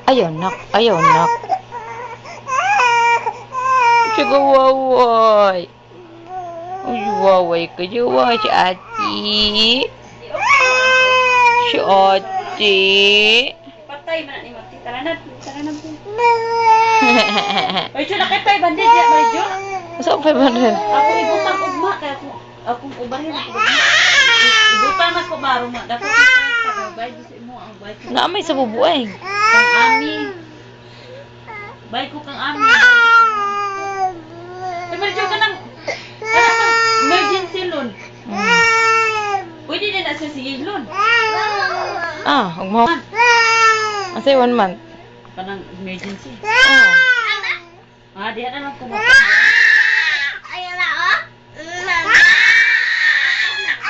Ayaw nak. Ayaw nak. Waway. Uy, waway ka jawa si ati. Si ati. Patay man ni Mati. Taranad. Ay, siya nakitay bandit ya, Marijo. Masa 500? Ako ibutang ugma kaya akong ubahin ako. Ibutang ako baruma. Dapat kita bay sa imo ang bay ko. Naamay sa bubuay. Kang ami. Bay ko kang ami. Ay, Marijo ka nang emergency loan. Pwede din na siya sige loan. Huwag mo. Kasi 1 month. Kanang emergency. Oh. Diyan na lang ko